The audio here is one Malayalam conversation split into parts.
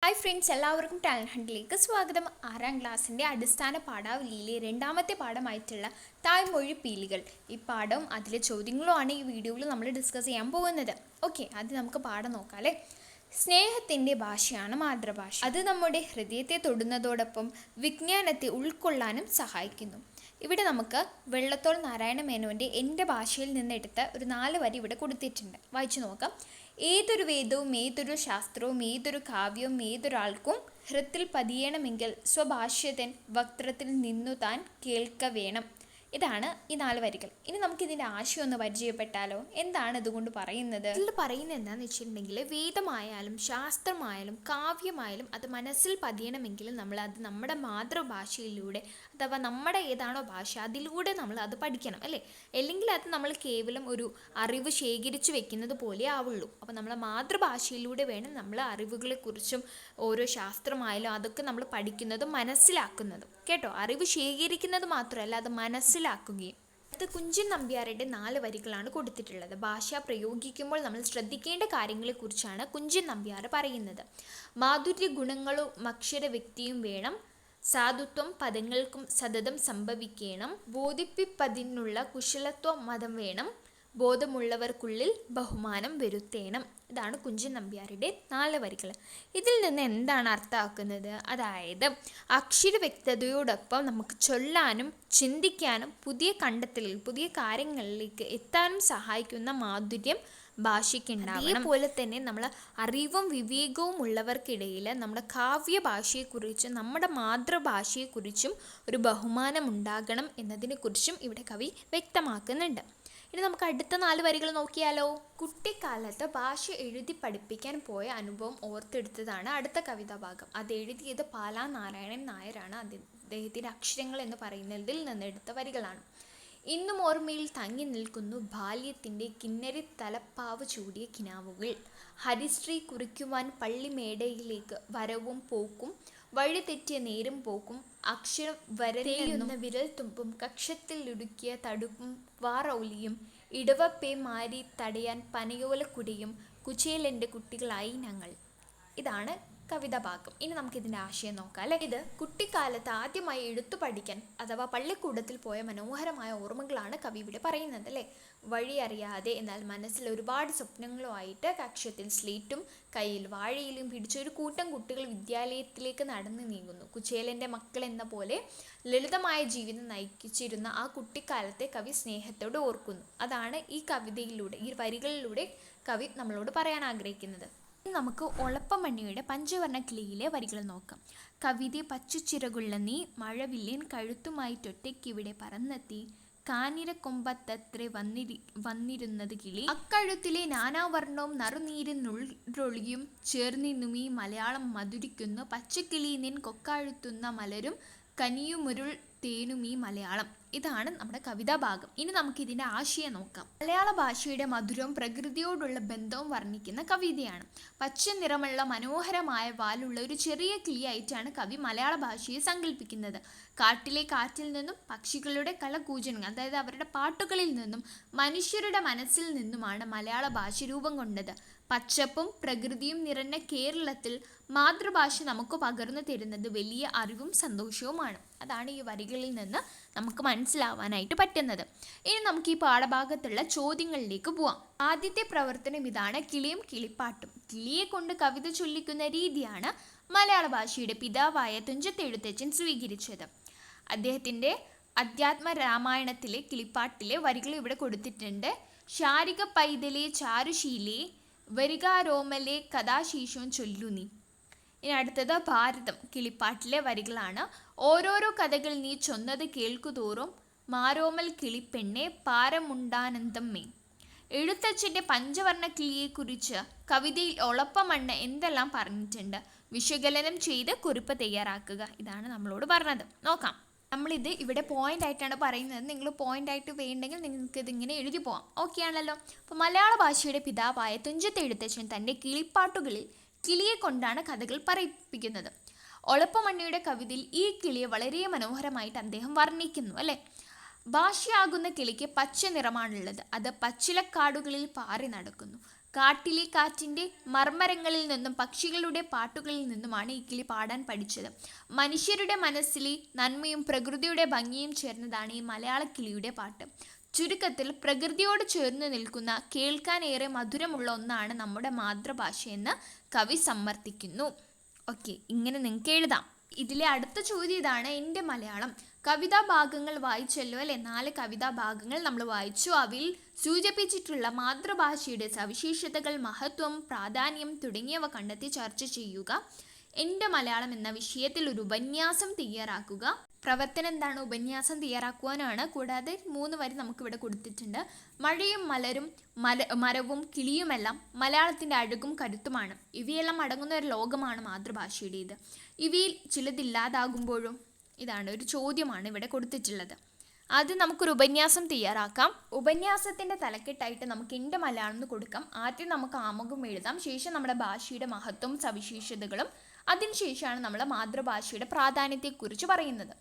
ഹായ് ഫ്രണ്ട്സ്, എല്ലാവർക്കും ടാലൻറ്റ് ഹണ്ടിലേക്ക് സ്വാഗതം. 6ാം ക്ലാസ്സിൻ്റെ അടിസ്ഥാന പാഠാവലിയിലെ രണ്ടാമത്തെ പാഠമായിട്ടുള്ള തായ്മൊഴി പീലികൾ. ഈ പാഠം അതിലെ ചോദ്യങ്ങളുമാണ് ഈ വീഡിയോയിൽ നമ്മൾ ഡിസ്കസ് ചെയ്യാൻ പോകുന്നത്. ഓക്കെ, അത് നമുക്ക് പാഠം നോക്കാം അല്ലേ. സ്നേഹത്തിൻ്റെ ഭാഷയാണ് മാതൃഭാഷ. അത് നമ്മുടെ ഹൃദയത്തെ തൊടുന്നതോടൊപ്പം വിജ്ഞാനത്തെ ഉൾക്കൊള്ളാനും സഹായിക്കുന്നു. ഇവിടെ നമുക്ക് വെള്ളത്തോൾ നാരായണ മേനോൻ്റെ എൻ്റെ ഭാഷയിൽ നിന്നെടുത്ത ഒരു 4 വരി ഇവിടെ കൊടുത്തിട്ടുണ്ട്. വായിച്ചു നോക്കാം. ഏതൊരു വേദവും ഏതൊരു ശാസ്ത്രവും ഏതൊരു കാവ്യവും ഏതൊരാൾക്കും ഹൃത്തിൽ പതിയണമെങ്കിൽ സ്വഭാഷ്യതൻ വക്ത്രത്തിൽ നിന്നു താൻ കേൾക്ക വേണം. ഇതാണ് ഈ 4 വരികൾ. ഇനി നമുക്കിതിൻ്റെ ആശയം ഒന്ന് പരിചയപ്പെട്ടാലോ. എന്താണ് ഇതുകൊണ്ട് പറയുന്നത്? ഇതിൽ പറയുന്നത് എന്താണെന്ന് വെച്ചിട്ടുണ്ടെങ്കിൽ, വേദമായാലും ശാസ്ത്രമായാലും കാവ്യമായാലും അത് മനസ്സിൽ പതിയണമെങ്കിൽ നമ്മൾ അത് നമ്മുടെ മാതൃഭാഷയിലൂടെ, അഥവാ നമ്മുടെ ഏതാണോ ഭാഷ അതിലൂടെ നമ്മൾ അത് പഠിക്കണം അല്ലേ. അല്ലെങ്കിൽ അത് നമ്മൾ കേവലം ഒരു അറിവ് ശേഖരിച്ചു വെക്കുന്നത് പോലെ ആവുള്ളൂ. അപ്പോൾ നമ്മളെ മാതൃഭാഷയിലൂടെ വേണം നമ്മൾ അറിവുകളെക്കുറിച്ചും ഓരോ ശാസ്ത്രമായാലും അതൊക്കെ നമ്മൾ പഠിക്കുന്നതും മനസ്സിലാക്കുന്നതും കേട്ടോ. അറിവ് ശേഖരിക്കുന്നത് മാത്രമല്ല, അത് മനസ്സിലാക്കുകയും. അത് കുഞ്ചൻ നമ്പ്യാരുടെ 4 വരികളാണ് കൊടുത്തിട്ടുള്ളത്. ഭാഷ പ്രയോഗിക്കുമ്പോൾ നമ്മൾ ശ്രദ്ധിക്കേണ്ട കാര്യങ്ങളെക്കുറിച്ചാണ് കുഞ്ചൻ നമ്പ്യാർ പറയുന്നത്. മാധുര്യ ഗുണങ്ങളും അക്ഷര വ്യക്തിയും വേണം. സാധുത്വം പദങ്ങൾക്കും സതതം സംഭവിക്കണം. ബോധിപ്പിപ്പതിനുള്ള കുശലത്വം മതം വേണം. ബോധമുള്ളവർക്കുള്ളിൽ ബഹുമാനം വരുത്തേണം. ഇതാണ് കുഞ്ചൻ നമ്പ്യാരുടെ 4 വരികൾ. ഇതിൽ നിന്ന് എന്താണ് അർത്ഥമാക്കുന്നത്? അതായത് അക്ഷര വ്യക്തതയോടൊപ്പം നമുക്ക് ചൊല്ലാനും ചിന്തിക്കാനും പുതിയ കണ്ടെത്തലിൽ പുതിയ കാര്യങ്ങളിലേക്ക് എത്താനും സഹായിക്കുന്ന മാധുര്യം ഭാഷയ്ക്കുണ്ടാവണം. അതേപോലെ തന്നെ നമ്മൾ അറിവും വിവേകവും ഉള്ളവർക്കിടയിൽ നമ്മുടെ കാവ്യ ഭാഷയെക്കുറിച്ചും നമ്മുടെ മാതൃഭാഷയെക്കുറിച്ചും ഒരു ബഹുമാനം ഉണ്ടാകണം എന്നതിനെക്കുറിച്ചും ഇവിടെ കവി വ്യക്തമാക്കുന്നുണ്ട്. ഇനി നമുക്ക് അടുത്ത 4 വരികൾ നോക്കിയാലോ. കുട്ടിക്കാലത്ത് ഭാഷ എഴുതി പഠിപ്പിക്കാൻ പോയ അനുഭവം ഓർത്തെടുത്തതാണ് അടുത്ത കവിതാ ഭാഗം. അത് എഴുതിയത് പാലാ നാരായണൻ നായരാണ്. അദ്ദേഹത്തിൻ്റെ അക്ഷരങ്ങൾ എന്ന് പറയുന്നതിൽ നിന്ന് എടുത്ത വരികളാണ്. ഇന്നും ഓർമ്മയിൽ തങ്ങി നിൽക്കുന്നു ബാല്യത്തിൻ്റെ കിന്നരി തലപ്പാവ് ചൂടിയ കിനാവുകൾ. ഹരിശ്രീ കുറിക്കുവാൻ പള്ളിമേടയിലേക്ക് വരവും പോക്കും, വഴി തെറ്റിയ നേരും പോക്കും, അക്ഷരം വരയുന്ന വിരൽ തുമ്പും, കക്ഷത്തിൽ ഇടുക്കിയ തടുപ്പും വാറൗലിയും, ഇടവപ്പേ മാരി തടയാൻ പനയോലക്കുടിയും, കുചേലൻ്റെ കുട്ടികളായി ഞങ്ങൾ. ഇതാണ് കവിതാ ഭാഗം. ഇനി നമുക്കിതിൻ്റെ ആശയം നോക്കാം അല്ലേ. ഇത് കുട്ടിക്കാലത്ത് ആദ്യമായി എഴുത്തു പഠിക്കാൻ അഥവാ പള്ളിക്കൂടത്തിൽ പോയ മനോഹരമായ ഓർമ്മകളാണ് കവി ഇവിടെ പറയുന്നത് അല്ലേ. വഴി അറിയാതെ എന്നാൽ മനസ്സിൽ ഒരുപാട് സ്വപ്നങ്ങളുമായിട്ട് കക്ഷത്തിൽ സ്ലേറ്റും കയ്യിൽ വാഴയിലും പിടിച്ച ഒരു കൂട്ടം കുട്ടികൾ വിദ്യാലയത്തിലേക്ക് നടന്നു നീങ്ങുന്നു. കുചേലൻ്റെ മക്കൾ എന്ന പോലെ ലളിതമായ ജീവിതം നയിച്ചിരുന്ന ആ കുട്ടിക്കാലത്തെ കവി സ്നേഹത്തോടെ ഓർക്കുന്നു. അതാണ് ഈ കവിതയിലൂടെ, ഈ വരികളിലൂടെ കവി നമ്മളോട് പറയാൻ ആഗ്രഹിക്കുന്നത്. നമുക്ക് ഒളപ്പമണ്ണിയുടെ പഞ്ചവർണ്ണ കിളിയിലെ വരികൾ നോക്കാം. കവിത പച്ചുച്ചിറകുള്ള നീ മഴവില്ലിൻ കഴുത്തുമായിട്ടൊറ്റയ്ക്കിവിടെ പറന്നെത്തി, കാനിരക്കൊമ്പത്തത്ര വന്നിരുന്നത് കിളി, അക്കഴുത്തിലെ നാനാവർണ്ണവും നറുനീരിനുള്ളൊളിയും ചേർന്നിന്നുമീ മലയാളം മധുരിക്കുന്നു, പച്ചക്കിളി നിൻ കൊക്കാഴുത്തുന്ന മലരും കനിയുമുരുൾ തേനുമീ മലയാളം. ഇതാണ് നമ്മുടെ കവിതാ ഭാഗം. ഇനി നമുക്ക് ഇതിൻ്റെ ആശയം നോക്കാം. മലയാള ഭാഷയുടെ മധുരവും പ്രകൃതിയോടുള്ള ബന്ധവും വർണ്ണിക്കുന്ന കവിതയാണ്. പച്ച നിറമുള്ള മനോഹരമായ വാലുള്ള ഒരു ചെറിയ കിളിയായിട്ടാണ് കവി മലയാള ഭാഷയെ സങ്കല്പിക്കുന്നത്. കാട്ടിലെ കാറ്റിൽ നിന്നും പക്ഷികളുടെ കലകൂജനങ്ങൾ, അതായത് അവരുടെ പാട്ടുകളിൽ നിന്നും മനുഷ്യരുടെ മനസ്സിൽ നിന്നുമാണ് മലയാള ഭാഷ രൂപം കൊണ്ടത്. പച്ചപ്പും പ്രകൃതിയും നിറഞ്ഞ കേരളത്തിൽ മാതൃഭാഷ നമുക്ക് പകർന്നു തരുന്നത് വലിയ അറിവും സന്തോഷവുമാണ്. അതാണ് ഈ വരികളിൽ നിന്ന് നമുക്ക് മനസ്സിലാവാനായിട്ട് പറ്റുന്നത്. ഇനി നമുക്ക് ഈ പാഠഭാഗത്തുള്ള ചോദ്യങ്ങളിലേക്ക് പോവാം. ആദ്യത്തെ പ്രവർത്തനം ഇതാണ്: കിളിയും കിളിപ്പാട്ടും. കിളിയെ കൊണ്ട് കവിത ചൊല്ലിക്കുന്ന രീതിയാണ് മലയാള ഭാഷയുടെ പിതാവായ തുഞ്ചത്ത് എഴുത്തച്ഛൻ സ്വീകരിച്ചത്. അദ്ദേഹത്തിൻ്റെ അധ്യാത്മ രാമായണത്തിലെ കിളിപ്പാട്ടിലെ വരികൾ ഇവിടെ കൊടുത്തിട്ടുണ്ട്. ശാരിക പൈതലെ ചാരുശീലേ വരികാരോമലെ കഥാശീശോൻ ചൊല്ലു നീ. ഇനി അടുത്തത് ഭാരതം കിളിപ്പാട്ടിലെ വരികളാണ്. ഓരോരോ കഥകൾ നീ ചൊന്നത് കേൾക്കുതോറും മാരോമൽ കിളിപ്പെണ്ണെ പാരമുണ്ടാനന്ദം മേ. എഴുത്തച്ഛൻ്റെ പഞ്ചവർണ്ണ കിളിയെക്കുറിച്ച് കവിതയിൽ ഒളപ്പമണ്ണ് എന്തെല്ലാം പറഞ്ഞിട്ടുണ്ട്? വിശകലനം ചെയ്ത് കുറിപ്പ് തയ്യാറാക്കുക. ഇതാണ് നമ്മളോട് പറഞ്ഞത്. നോക്കാം. നമ്മളിത് ഇവിടെ പോയിന്റ് ആയിട്ടാണ് പറയുന്നത്. നിങ്ങൾ പോയിന്റ് ആയിട്ട് വേണ്ടെങ്കിൽ നിങ്ങൾക്ക് ഇതിങ്ങനെ എഴുതി പോകാം. ഓക്കെ ആണല്ലോ. അപ്പോൾ മലയാള ഭാഷയുടെ പിതാവായ തുഞ്ചത്ത് എഴുത്തച്ഛൻ തൻ്റെ കിളിപ്പാട്ടുകളിൽ കിളിയെ കൊണ്ടാണ് കഥകൾ പറയിപ്പിക്കുന്നത്. ഒളപ്പമണ്ണിയുടെ കവിതയിൽ ഈ കിളിയെ വളരെ മനോഹരമായിട്ട് അദ്ദേഹം വർണ്ണിക്കുന്നു അല്ലേ. ഭാഷയാകുന്ന കിളിക്ക് പച്ച നിറമാണുള്ളത്. അത് പച്ചിലക്കാടുകളിൽ പാറി നടക്കുന്നു. കാട്ടിലെ കാറ്റിൻ്റെ മർമരങ്ങളിൽ നിന്നും പക്ഷികളുടെ പാട്ടുകളിൽ നിന്നുമാണ് ഈ കിളി പാടാൻ പഠിച്ചത്. മനുഷ്യരുടെ മനസ്സിലെ നന്മയും പ്രകൃതിയുടെ ഭംഗിയും ചേർന്നതാണ് ഈ മലയാള കിളിയുടെ പാട്ട്. ചുരുക്കത്തിൽ പ്രകൃതിയോട് ചേർന്ന് നിൽക്കുന്ന, കേൾക്കാൻ ഏറെ മധുരമുള്ള ഒന്നാണ് നമ്മുടെ മാതൃഭാഷയെന്ന് കവി സമ്മർദ്ദിക്കുന്നു. ഓക്കെ, ഇങ്ങനെ നിങ്ങൾക്ക് എഴുതാം. ഇതിലെ അടുത്ത ചോദ്യം ഇതാണ്. എൻ്റെ മലയാളം കവിതാ ഭാഗങ്ങൾ വായിച്ചല്ലോ അല്ലെ. 4 കവിതാ ഭാഗങ്ങൾ നമ്മൾ വായിച്ചു. അവയിൽ സൂചിപ്പിച്ചിട്ടുള്ള മാതൃഭാഷയുടെ സവിശേഷതകൾ, മഹത്വം, പ്രാധാന്യം തുടങ്ങിയവ കണ്ടെത്തി ചർച്ച ചെയ്യുക. എൻ്റെ മലയാളം എന്ന വിഷയത്തിൽ ഒരു ഉപന്യാസം തയ്യാറാക്കുക. പ്രവർത്തനം എന്താണ്? ഉപന്യാസം തയ്യാറാക്കുവാനാണ്. കൂടാതെ 3 വരി നമുക്കിവിടെ കൊടുത്തിട്ടുണ്ട്. മഴയും മലരും മരവും കിളിയുമെല്ലാം മലയാളത്തിൻ്റെ അഴകും കരുത്തുമാണ്. ഇവയെല്ലാം അടങ്ങുന്ന ഒരു ലോകമാണ് മാതൃഭാഷയുടേത്. ഇവയിൽ ചിലതില്ലാതാകുമ്പോഴും ഇതാണ് ഒരു ചോദ്യമാണ് ഇവിടെ കൊടുത്തിട്ടുള്ളത്. അത് നമുക്കൊരു ഉപന്യാസം തയ്യാറാക്കാം. ഉപന്യാസത്തിൻ്റെ തലക്കെട്ടായിട്ട് നമുക്ക് എൻ്റെ മലയാളം എന്ന് കൊടുക്കാം. ആദ്യം നമുക്ക് ആമുഖം എഴുതാം. ശേഷം നമ്മുടെ ഭാഷയുടെ മഹത്വവും സവിശേഷതകളും, അതിനുശേഷമാണ് നമ്മൾ മാതൃഭാഷയുടെ പ്രാധാന്യത്തെക്കുറിച്ച് പറയുന്നത്.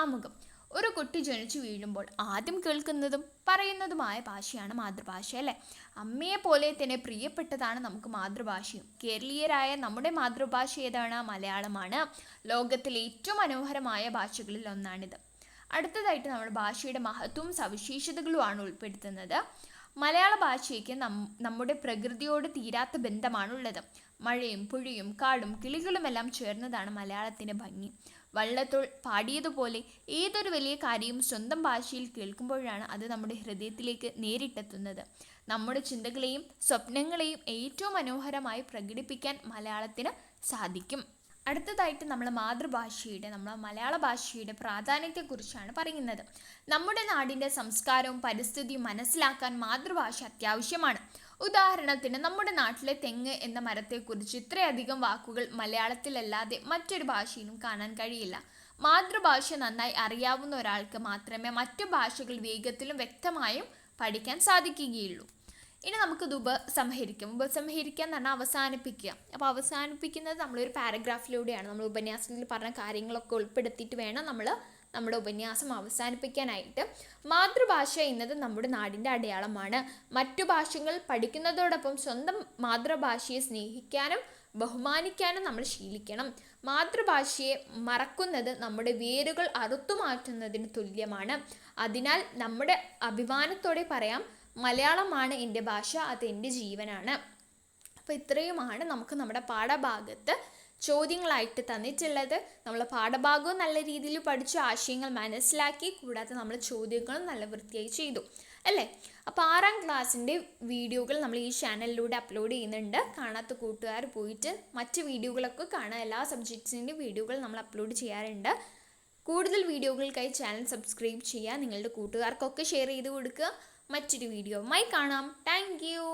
ആമുഖം. ഒരു കുട്ടി ജനിച്ചു വീഴുമ്പോൾ ആദ്യം കേൾക്കുന്നതും പറയുന്നതുമായ ഭാഷയാണ് മാതൃഭാഷ അല്ലേ. അമ്മയെ പോലെ തന്നെ പ്രിയപ്പെട്ടതാണ് നമുക്ക് മാതൃഭാഷയും. കേരളീയരായ നമ്മുടെ മാതൃഭാഷ ഏതാണ്? മലയാളമാണ്. ലോകത്തിലെ ഏറ്റവും മനോഹരമായ ഭാഷകളിൽ ഒന്നാണിത്. അടുത്തതായിട്ട് നമ്മൾ ഭാഷയുടെ മഹത്വവും സവിശേഷതകളുമാണ് ഉൾപ്പെടുത്തുന്നത്. മലയാള ഭാഷയ്ക്ക് നമ്മുടെ പ്രകൃതിയോട് തീരാത്ത ബന്ധമാണുള്ളത്. മഴയും പുഴയും കാടും കിളികളുമെല്ലാം ചേർന്നതാണ് മലയാളത്തിൻ്റെ ഭംഗി. വള്ളത്തോൾ പാടിയതുപോലെ ഏതൊരു വലിയ കാര്യവും സ്വന്തം ഭാഷയിൽ കേൾക്കുമ്പോഴാണ് അത് നമ്മുടെ ഹൃദയത്തിലേക്ക് നേരിട്ടെത്തുന്നത്. നമ്മുടെ ചിന്തകളെയും സ്വപ്നങ്ങളെയും ഏറ്റവും മനോഹരമായി പ്രകടിപ്പിക്കാൻ മലയാളത്തിന് സാധിക്കും. അടുത്തതായിട്ട് നമ്മളെ മലയാള ഭാഷയുടെ പ്രാധാന്യത്തെക്കുറിച്ചാണ് പറയുന്നത്. നമ്മുടെ നാടിൻ്റെ സംസ്കാരവും പരിസ്ഥിതിയും മനസ്സിലാക്കാൻ മാതൃഭാഷ അത്യാവശ്യമാണ്. ഉദാഹരണത്തിന് നമ്മുടെ നാട്ടിലെ തെങ്ങ് എന്ന മരത്തെക്കുറിച്ച് ഇത്രയധികം വാക്കുകൾ മലയാളത്തിലല്ലാതെ മറ്റൊരു ഭാഷയിലും കാണാൻ കഴിയില്ല. മാതൃഭാഷ നന്നായി അറിയാവുന്ന ഒരാൾക്ക് മാത്രമേ മറ്റു ഭാഷകൾ വേഗത്തിലും വ്യക്തമായും പഠിക്കാൻ സാധിക്കുകയുള്ളൂ. ഇനി നമുക്കിത് ഉപസംഹരിക്കാം എന്ന് പറഞ്ഞാൽ അവസാനിപ്പിക്കുക. അപ്പോൾ അവസാനിപ്പിക്കുന്നത് നമ്മളൊരു പാരഗ്രാഫിലൂടെയാണ്. നമ്മൾ ഉപന്യാസത്തിൽ പറഞ്ഞ കാര്യങ്ങളൊക്കെ ഉൾപ്പെടുത്തിയിട്ട് വേണം നമ്മൾ നമ്മുടെ ഉപന്യാസം അവസാനിപ്പിക്കാനായിട്ട്. മാതൃഭാഷ എന്നത് നമ്മുടെ നാടിൻ്റെ അടയാളമാണ്. മറ്റു ഭാഷകൾ പഠിക്കുന്നതോടൊപ്പം സ്വന്തം മാതൃഭാഷയെ സ്നേഹിക്കാനും ബഹുമാനിക്കാനും നമ്മൾ ശീലിക്കണം. മാതൃഭാഷയെ മറക്കുന്നത് നമ്മുടെ വേരുകൾ അറുത്തുമാറ്റുന്നതിന് തുല്യമാണ്. അതിനാൽ നമ്മുടെ അഭിമാനത്തോടെ പറയാം, മലയാളമാണ് എൻ്റെ ഭാഷ, അത് എൻ്റെ ജീവനാണ്. അപ്പോൾ ഇത്രയുമാണ് നമുക്ക് നമ്മുടെ പാഠഭാഗത്ത് ചോദ്യങ്ങളായിട്ട് തന്നിട്ടുള്ളത്. നമ്മൾ പാഠഭാഗവും നല്ല രീതിയിൽ പഠിച്ചു, ആശയങ്ങൾ മനസ്സിലാക്കി, കൂടാതെ നമ്മൾ ചോദ്യങ്ങളും നല്ല വൃത്തിയായി ചെയ്തു അല്ലേ. അപ്പോൾ 6ാം ക്ലാസ്സിൻ്റെ വീഡിയോകൾ നമ്മൾ ഈ ചാനലിലൂടെ അപ്ലോഡ് ചെയ്യുന്നുണ്ട്. കാണാത്ത കൂട്ടുകാർ പോയിട്ട് മറ്റ് വീഡിയോകളൊക്കെ കാണാം. എല്ലാ സബ്ജക്ട്സിൻ്റെ വീഡിയോകൾ നമ്മൾ അപ്ലോഡ് ചെയ്യാറുണ്ട്. കൂടുതൽ വീഡിയോകൾക്കായി ചാനൽ സബ്സ്ക്രൈബ് ചെയ്യുക. നിങ്ങളുടെ കൂട്ടുകാർക്കൊക്കെ ഷെയർ ചെയ്ത് കൊടുക്കുക. മറ്റൊരു വീഡിയോയുമായി കാണാം. Thank you.